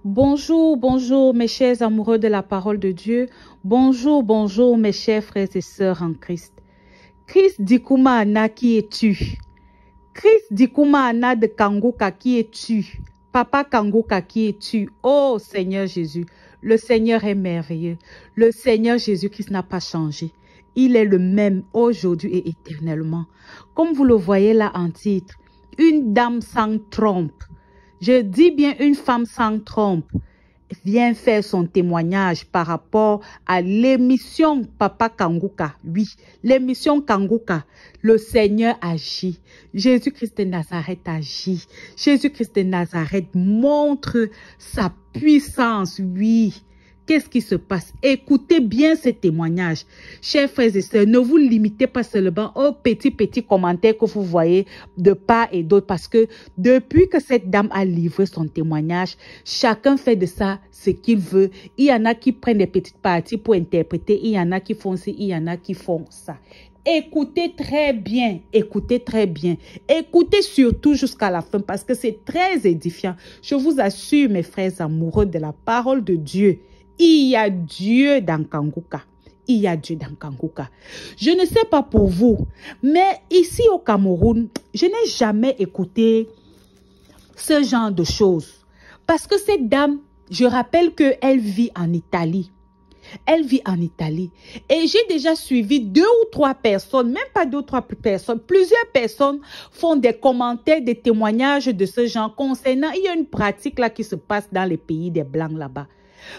Bonjour, bonjour mes chers amoureux de la parole de Dieu. Bonjour, bonjour mes chers frères et sœurs en Christ. Christ Dikuma Ana, qui es-tu? Christ Dikuma Ana de Kanguka, qui es-tu? Papa Kanguka, qui es-tu? Oh Seigneur Jésus, le Seigneur est merveilleux. Le Seigneur Jésus-Christ n'a pas changé. Il est le même aujourd'hui et éternellement. Comme vous le voyez là en titre, une dame sans trompe. Je dis bien une femme sans trompe vient faire son témoignage par rapport à l'émission Papa Kanguka. Oui, l'émission Kanguka. Le Seigneur agit. Jésus-Christ de Nazareth agit. Jésus-Christ de Nazareth montre sa puissance. Oui. Qu'est-ce qui se passe? Écoutez bien ces témoignages. Chers frères et sœurs, ne vous limitez pas seulement aux petits commentaires que vous voyez de part et d'autre, parce que depuis que cette dame a livré son témoignage, chacun fait de ça ce qu'il veut. Il y en a qui prennent des petites parties pour interpréter, il y en a qui font ci, il y en a qui font ça. Écoutez très bien, écoutez très bien. Écoutez surtout jusqu'à la fin parce que c'est très édifiant. Je vous assure, mes frères amoureux de la parole de Dieu, il y a Dieu dans Kanguka. Il y a Dieu dans Kanguka. Je ne sais pas pour vous, mais ici au Cameroun, je n'ai jamais écouté ce genre de choses. Parce que cette dame, je rappelle qu'elle vit en Italie. Elle vit en Italie. Et j'ai déjà suivi 2 ou 3 personnes, même pas 2 ou 3 personnes, plusieurs personnes font des commentaires, des témoignages de ce genre concernant, il y a une pratique là qui se passe dans les pays des Blancs là-bas.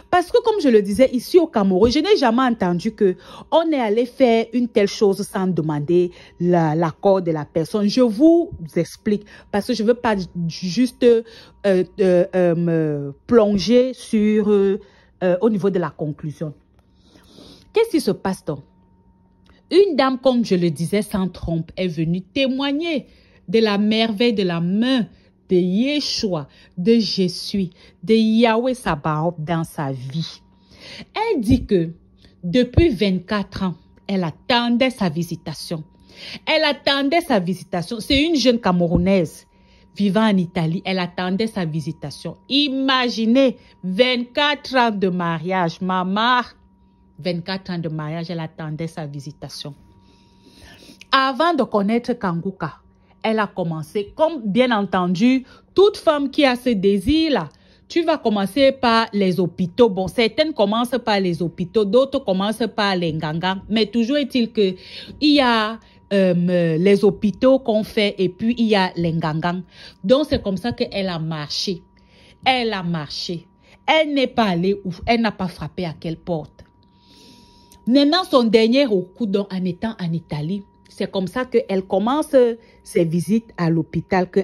Parce que comme je le disais, ici au Cameroun, je n'ai jamais entendu qu'on est allé faire une telle chose sans demander l'accord de la personne. Je vous explique, parce que je ne veux pas juste me plonger sur, au niveau de la conclusion. Qu'est-ce qui se passe donc? Une dame, comme je le disais, sans trompe, est venue témoigner de la merveille de la main de Yeshua, de Jésus, de Yahweh Sabaoth dans sa vie. Elle dit que depuis 24 ans, elle attendait sa visitation. Elle attendait sa visitation. C'est une jeune Camerounaise vivant en Italie. Elle attendait sa visitation. Imaginez, 24 ans de mariage. Maman, 24 ans de mariage, elle attendait sa visitation. Avant de connaître Kanguka, elle a commencé, comme bien entendu, toute femme qui a ce désir-là, tu vas commencer par les hôpitaux. Bon, certaines commencent par les hôpitaux, d'autres commencent par les ngangans. Mais toujours est-il qu'il y a les hôpitaux qu'on fait et puis il y a les ngangans. Donc, c'est comme ça qu'elle a marché. Elle a marché. Elle n'est pas allée où, elle n'a pas frappé à quelle porte. Maintenant, son dernier recours, donc, en étant en Italie, c'est comme ça qu'elle commence ses visites à l'hôpital. Que,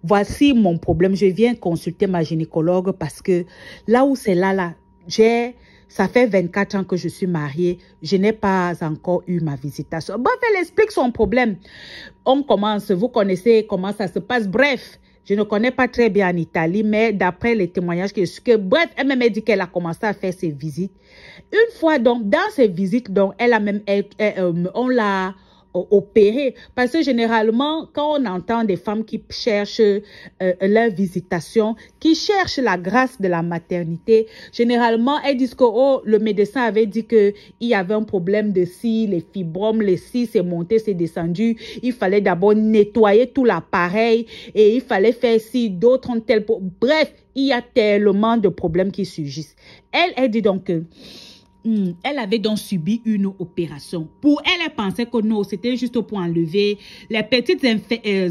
voici mon problème. Je viens consulter ma gynécologue parce que là où c'est là, ça fait 24 ans que je suis mariée. Je n'ai pas encore eu ma visitation. Bref, elle explique son problème. On commence, vous connaissez comment ça se passe. Bref, je ne connais pas très bien en Italie, mais d'après les témoignages bref, elle m'a dit qu'elle a commencé à faire ses visites. Une fois, donc, dans ces visites, donc, elle a même, on l'a opérée. Parce que généralement, quand on entend des femmes qui cherchent leur visitation, qui cherchent la grâce de la maternité, généralement, elles disent que le médecin avait dit qu'il y avait un problème de si, les fibromes, les si, c'est monté, c'est descendu. Il fallait d'abord nettoyer tout l'appareil et il fallait faire si, d'autres ont tel... Bref, il y a tellement de problèmes qui surgissent. Elle dit donc que elle avait donc subi une opération. Pour elle, elle pensait que non, c'était juste pour enlever les petites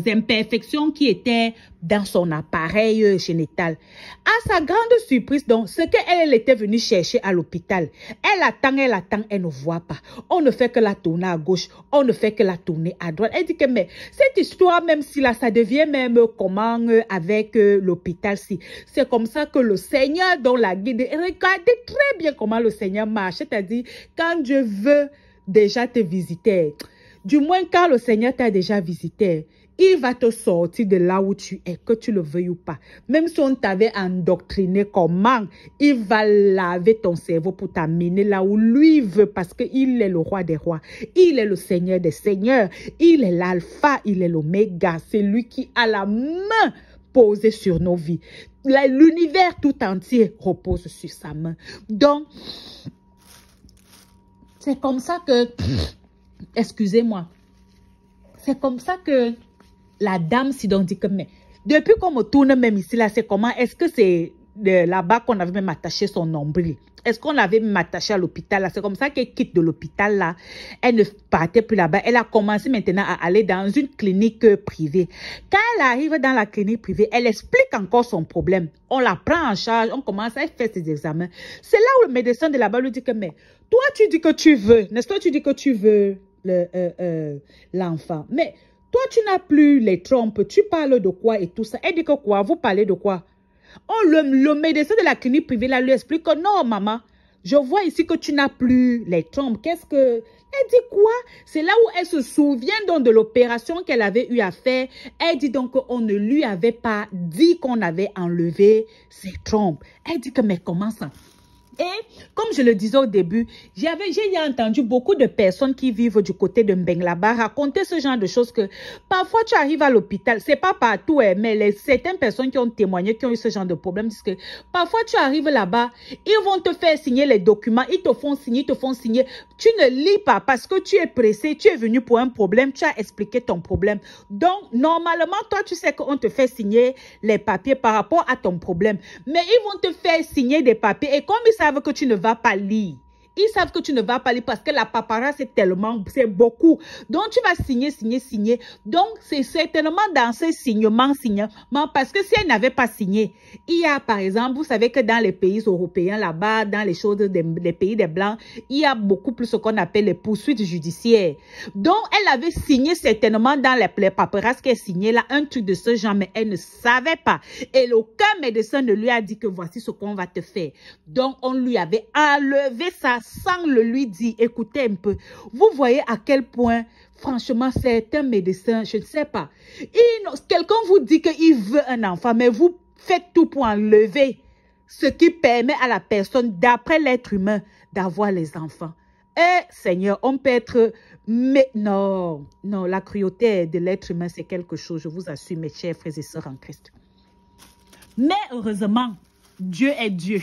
imperfections qui étaient dans son appareil génital. À sa grande surprise, donc, ce qu'elle était venue chercher à l'hôpital, elle attend, elle ne voit pas. On ne fait que la tourner à gauche, on ne fait que la tourner à droite. Elle dit que, mais cette histoire, même si là, ça devient même comment avec l'hôpital, si. C'est comme ça que le Seigneur, dans la guide, regardez très bien comment le Seigneur marche. C'est-à-dire, quand Dieu veut déjà te visiter, du moins quand le Seigneur t'a déjà visité, il va te sortir de là où tu es, que tu le veuilles ou pas. Même si on t'avait endoctriné comment, il va laver ton cerveau pour t'amener là où lui veut, parce qu'il est le roi des rois. Il est le Seigneur des seigneurs. Il est l'alpha, il est l'oméga. C'est lui qui a la main posé sur nos vies. L'univers tout entier repose sur sa main. Donc, c'est comme ça que, excusez-moi, c'est comme ça que la dame Sidon dit que, mais depuis qu'on me tourne même ici, là, c'est comment? Est-ce que c'est là-bas qu'on avait même attaché son nombril? Est-ce qu'on l'avait même attaché à l'hôpital là? C'est comme ça qu'elle quitte de l'hôpital là. Elle ne partait plus là-bas. Elle a commencé maintenant à aller dans une clinique privée. Quand elle arrive dans la clinique privée, elle explique encore son problème. On la prend en charge, on commence à faire ses examens. C'est là où le médecin de là-bas lui dit que, mais toi tu dis que tu veux, n'est-ce pas? Tu dis que tu veux l'enfant. Mais toi tu n'as plus les trompes, tu parles de quoi et tout ça. Elle dit que quoi? Vous parlez de quoi? Oh, le médecin de la clinique privée là lui explique que non, maman, je vois ici que tu n'as plus les trompes. Qu'est-ce que... Elle dit quoi? C'est là où elle se souvient donc de l'opération qu'elle avait eu à faire. Elle dit donc qu'on ne lui avait pas dit qu'on avait enlevé ses trompes. Elle dit que mais comment ça? Et comme je le disais au début, j'ai entendu beaucoup de personnes qui vivent du côté de Mbenglaba raconter ce genre de choses que parfois tu arrives à l'hôpital, c'est pas partout, mais certaines personnes qui ont témoigné, qui ont eu ce genre de problème, disent que parfois tu arrives là-bas, ils vont te faire signer les documents, ils te font signer, tu ne lis pas parce que tu es pressé, tu es venu pour un problème, tu as expliqué ton problème. Donc, normalement, toi, tu sais qu'on te fait signer les papiers par rapport à ton problème, mais ils vont te faire signer des papiers et comme ils savent que tu ne vas pas lire. Ils savent que tu ne vas pas lire parce que la paperasse c'est beaucoup. Donc, tu vas signer. Donc, c'est certainement dans ce signement, parce que si elle n'avait pas signé, il y a, par exemple, vous savez que dans les pays européens, là-bas, dans les choses des pays des Blancs, il y a beaucoup plus ce qu'on appelle les poursuites judiciaires. Donc, elle avait signé certainement dans les paperasses qu'elle signait là, un truc de ce genre, mais elle ne savait pas. Et aucun médecin ne lui a dit que voici ce qu'on va te faire. Donc, on lui avait enlevé ça sans le lui dire. Écoutez un peu. Vous voyez à quel point, franchement, certains médecins, je ne sais pas. Quelqu'un vous dit qu'il veut un enfant, mais vous faites tout pour enlever ce qui permet à la personne, d'après l'être humain, d'avoir les enfants. Et Seigneur, on peut être... Mais non, la cruauté de l'être humain, c'est quelque chose, je vous assure, mes chers frères et sœurs en Christ. Mais heureusement, Dieu est Dieu.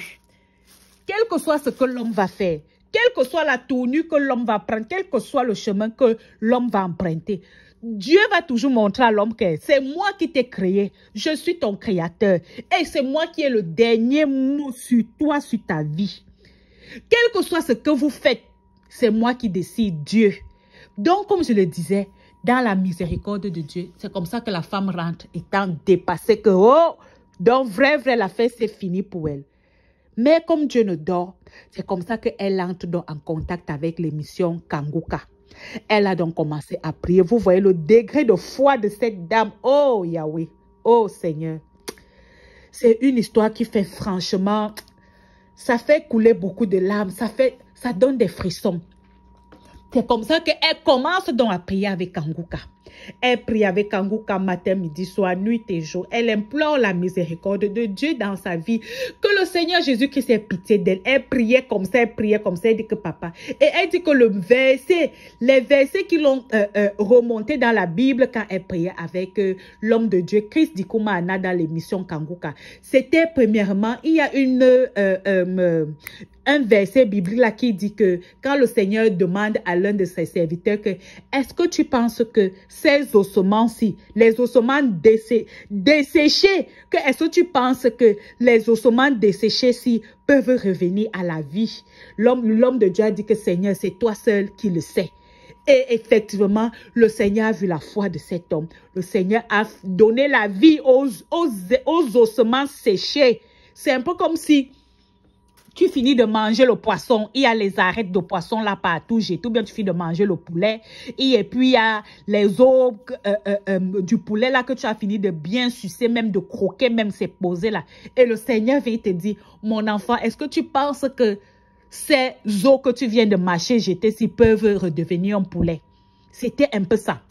Quel que soit ce que l'homme va faire, quelle que soit la tournure que l'homme va prendre, quel que soit le chemin que l'homme va emprunter, Dieu va toujours montrer à l'homme que c'est moi qui t'ai créé, je suis ton créateur et c'est moi qui ai le dernier mot sur toi, sur ta vie. Quel que soit ce que vous faites, c'est moi qui décide, Dieu. Donc, comme je le disais, dans la miséricorde de Dieu, c'est comme ça que la femme rentre étant dépassée que, oh, donc vrai, l'affaire c'est fini pour elle. Mais comme Dieu ne dort, c'est comme ça qu'elle entre donc en contact avec l'émission Kanguka. Elle a donc commencé à prier. Vous voyez le degré de foi de cette dame. Oh Yahweh, oh Seigneur. C'est une histoire qui fait franchement, ça fait couler beaucoup de larmes. Ça donne des frissons. C'est comme ça qu'elle commence donc à prier avec Kanguka. Elle prie avec Kanguka matin, midi, soir, nuit et jour. Elle implore la miséricorde de Dieu dans sa vie. Que le Seigneur Jésus-Christ ait pitié d'elle. Elle priait comme ça, elle dit que papa. Et elle dit que les versets qui l'ont remonté dans la Bible quand elle priait avec l'homme de Dieu, Christ Dikoumana dans l'émission Kanguka. C'était premièrement, il y a un verset biblique là qui dit que quand le Seigneur demande à l'un de ses serviteurs que est-ce que tu penses que ces ossements-ci, les ossements desséchés, que est-ce que tu penses que les ossements desséchés-ci peuvent revenir à la vie? L'homme de Dieu a dit que Seigneur, c'est toi seul qui le sais. Et effectivement, le Seigneur a vu la foi de cet homme. Le Seigneur a donné la vie aux ossements séchés. C'est un peu comme si tu finis de manger le poisson, il y a les arêtes de poisson là partout, tout bien tu finis de manger le poulet, et puis il y a les os du poulet là que tu as fini de bien sucer, même de croquer, même c'est posé là. Et le Seigneur vient te dire, mon enfant, est-ce que tu penses que ces os que tu viens de mâcher, jeter, s'ils peuvent redevenir un poulet? C'était un peu ça.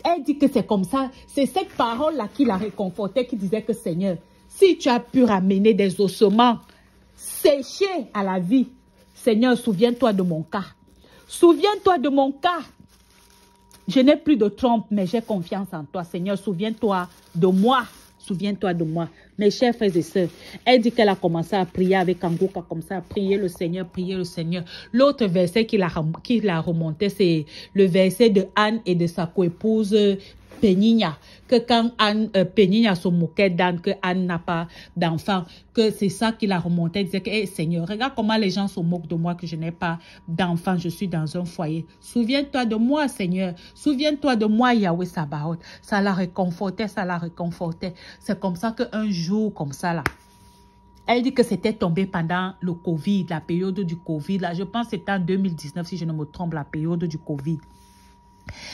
Elle dit que c'est comme ça, c'est cette parole-là qui la réconfortait, qui disait que Seigneur, si tu as pu ramener des ossements séchés à la vie, Seigneur, souviens-toi de mon cas. Souviens-toi de mon cas. Je n'ai plus de trompe, mais j'ai confiance en toi. Seigneur, souviens-toi de moi. souviens-toi de moi. Mes chers frères et sœurs, elle dit qu'elle a commencé à prier avec Kangoka, comme ça, à prier le Seigneur, prier le Seigneur. L'autre verset qu'il a remonté, c'est le verset de Anne et de sa coépouse Péninia, que quand Péninia se moquait d'Anne, que Anne n'a pas d'enfant, que c'est ça qu'il a remonté, il disait que hey, Seigneur, regarde comment les gens se moquent de moi, que je n'ai pas d'enfant, je suis dans un foyer. Souviens-toi de moi, Seigneur, souviens-toi de moi, Yahweh Sabaoth. Ça la réconfortait, ça la réconfortait. C'est comme ça qu'un jour, comme ça là, elle dit que c'était tombé pendant le Covid, la période du Covid, là, je pense que c'était en 2019, si je ne me trompe, la période du Covid.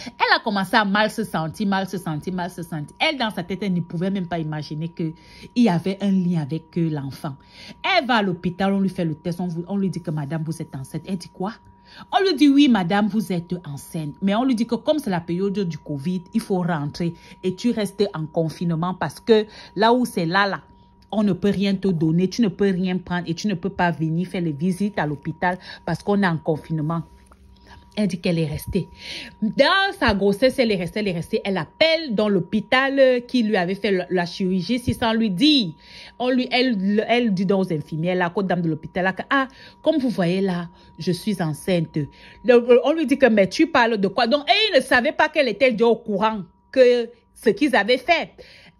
Elle a commencé à mal se sentir, mal se sentir, mal se sentir. Elle, dans sa tête, elle ne pouvait même pas imaginer qu'il y avait un lien avec l'enfant. Elle va à l'hôpital, on lui fait le test, on lui dit que madame, vous êtes enceinte. Elle dit quoi? On lui dit oui, madame, vous êtes enceinte. Mais on lui dit que comme c'est la période du Covid, il faut rentrer et tu restes en confinement parce que là où c'est là, on ne peut rien te donner, tu ne peux rien prendre et tu ne peux pas venir faire les visites à l'hôpital parce qu'on est en confinement. Elle dit qu'elle est restée. Dans sa grossesse, elle est restée. Elle appelle dans l'hôpital qui lui avait fait la chirurgie, si sans lui dire. Elle dit aux infirmières, la côte dame de l'hôpital, ah, comme vous voyez là, je suis enceinte. On lui dit que, mais tu parles de quoi? Donc, elle ne savait pas qu'elle était déjà au courant que ce qu'ils avaient fait.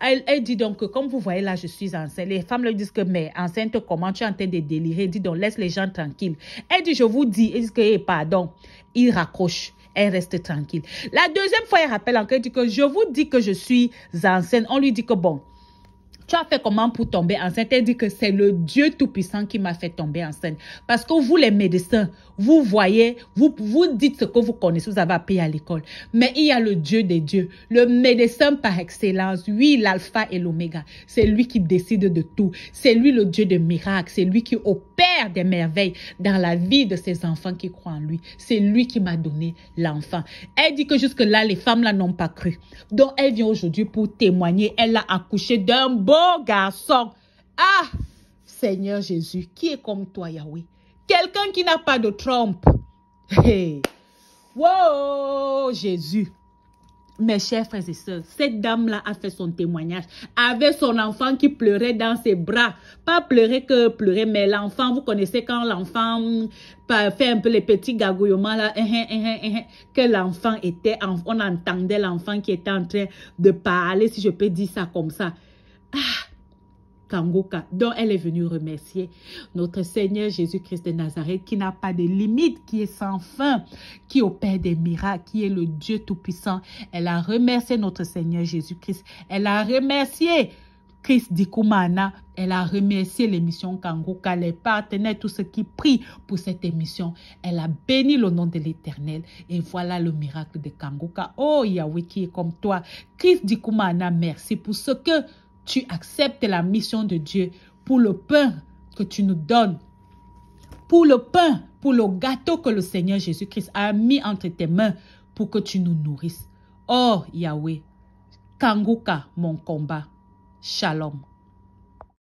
Elle dit donc que comme vous voyez là, je suis enceinte. Les femmes lui disent que mais enceinte comment, tu es en train de délirer. Elle dit donc laisse les gens tranquilles. Elle dit je vous dis, elle dit que pardon. Il raccroche. Elle reste tranquille. La deuxième fois, elle rappelle encore, elle dit que je vous dis que je suis enceinte. On lui dit que bon, tu as fait comment pour tomber enceinte? Elle dit que c'est le Dieu Tout-Puissant qui m'a fait tomber enceinte. Parce que vous, les médecins, vous voyez, vous dites ce que vous connaissez, vous avez appris à l'école. Mais il y a le Dieu des dieux, le médecin par excellence. Oui, l'alpha et l'oméga. C'est lui qui décide de tout. C'est lui le Dieu de miracles. C'est lui qui opère des merveilles dans la vie de ses enfants qui croient en lui. C'est lui qui m'a donné l'enfant. Elle dit que jusque-là, les femmes là n'ont pas cru. Donc, elle vient aujourd'hui pour témoigner. Elle a accouché d'un beau garçon. Ah, Seigneur Jésus, qui est comme toi, Yahweh? Quelqu'un qui n'a pas de trompe. Hey. Wow, Jésus. Mes chers frères et sœurs, cette dame-là a fait son témoignage avec son enfant qui pleurait dans ses bras. Pas pleurer que pleurer, mais l'enfant, vous connaissez quand l'enfant fait un peu les petits gagouillements là, que l'enfant était, on entendait l'enfant qui était en train de parler, si je peux dire ça comme ça. Ah, Kangoka, dont elle est venue remercier notre Seigneur Jésus-Christ de Nazareth, qui n'a pas de limite, qui est sans fin, qui opère des miracles, qui est le Dieu Tout-Puissant. Elle a remercié notre Seigneur Jésus-Christ. Elle a remercié Christ Dikoumana. Elle a remercié l'émission Kangoka, les partenaires, tous ceux qui prient pour cette émission. Elle a béni le nom de l'Éternel. Et voilà le miracle de Kangoka. Oh Yahweh qui est comme toi. Christ Dikoumana, merci pour ce que tu acceptes la mission de Dieu pour le pain que tu nous donnes, pour le pain, pour le gâteau que le Seigneur Jésus-Christ a mis entre tes mains pour que tu nous nourrisses. Oh Yahweh, Kangoka, mon combat. Shalom.